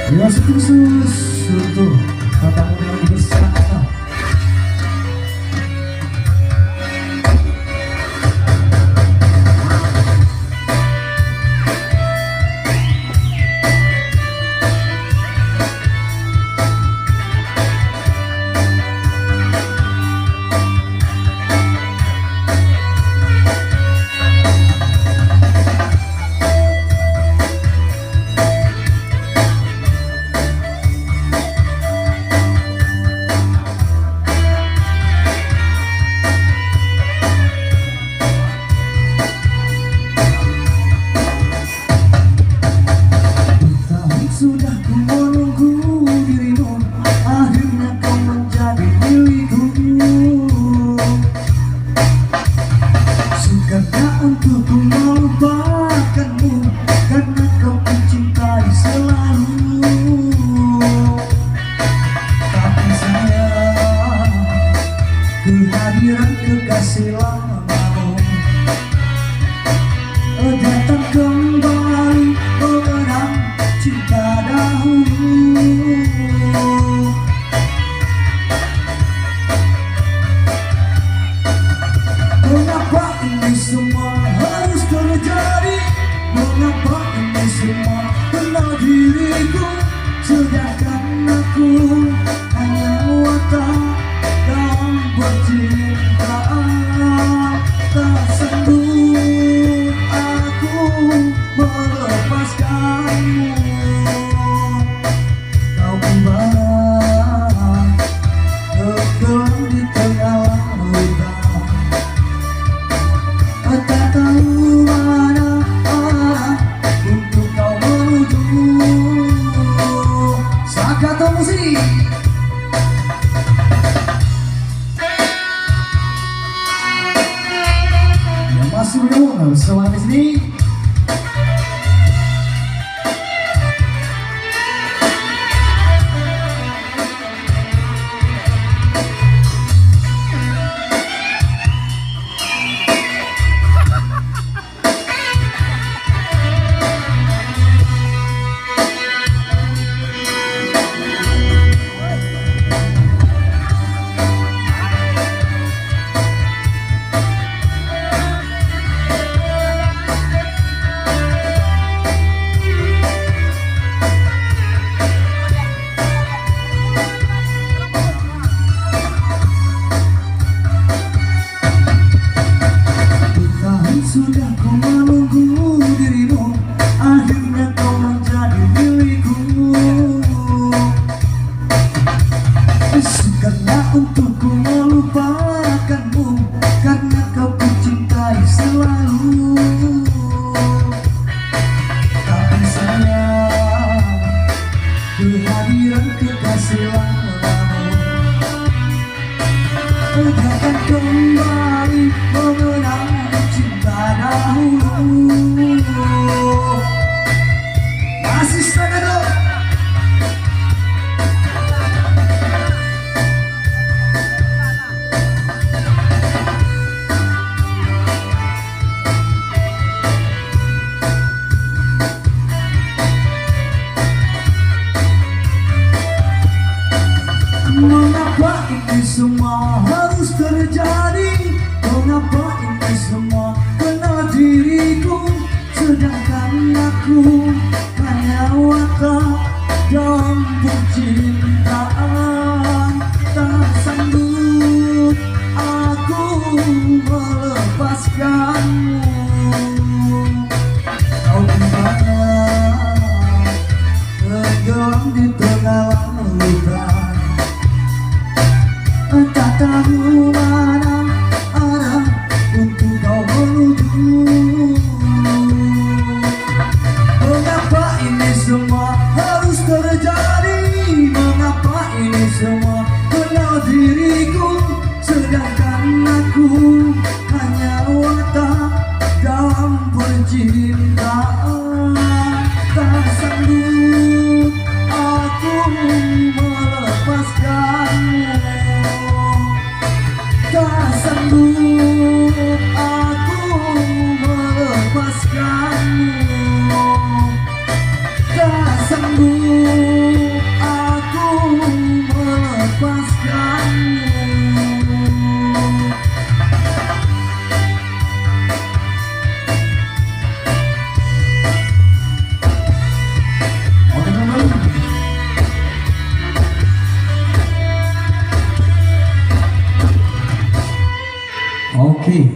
Ya khusus untuk tamu yang bersama. Sudah ku menunggu dirimu, akhirnya kau menjadi milikku. Sukanya untukku melupakanmu, karena kau mencintai selalu. Tapi sayang, kehadiran kekasih lamamu datang kembali mengenang cinta dahulu. Mengapa ini semua harus terjadi? Mengapa ini semua kena diriku? Sedangkan aku hanya watak dalam percintaan. Tak sanggup aku melepaskanmu. Kau kembali tenggelam di tengah lautan. Tak tahu mana arah untuk kau menuju. Sakato musik. Yang masih belum bersama di sini. Sudah ku menunggu dirimu, akhirnya kau menjadi milikku. Sukanya untukku melupakanmu, karena kau ku cintai selalu. Tapi sayang, kehadiran kekasih lamamu datang kembali mengenang cinta dahulu. Masih Sakato. Mengapa ini semua harus terjadi? Mengapa ini semua kena diriku? Sedangkan aku hanya watak dalam percintaan. Tak sanggup aku melepaskanmu. Kau kembali tenggelam di tengah lautan. Tak tahu mana arah untuk kau menuju. Mengapa ini semua harus terjadi? Mengapa ini semua kena diriku? Sedangkan aku hanya watak dalam percintaan. Tak sanggup aku melepaskanmu. Tak sanggup aku melepaskanmu. Tak sanggup Oke,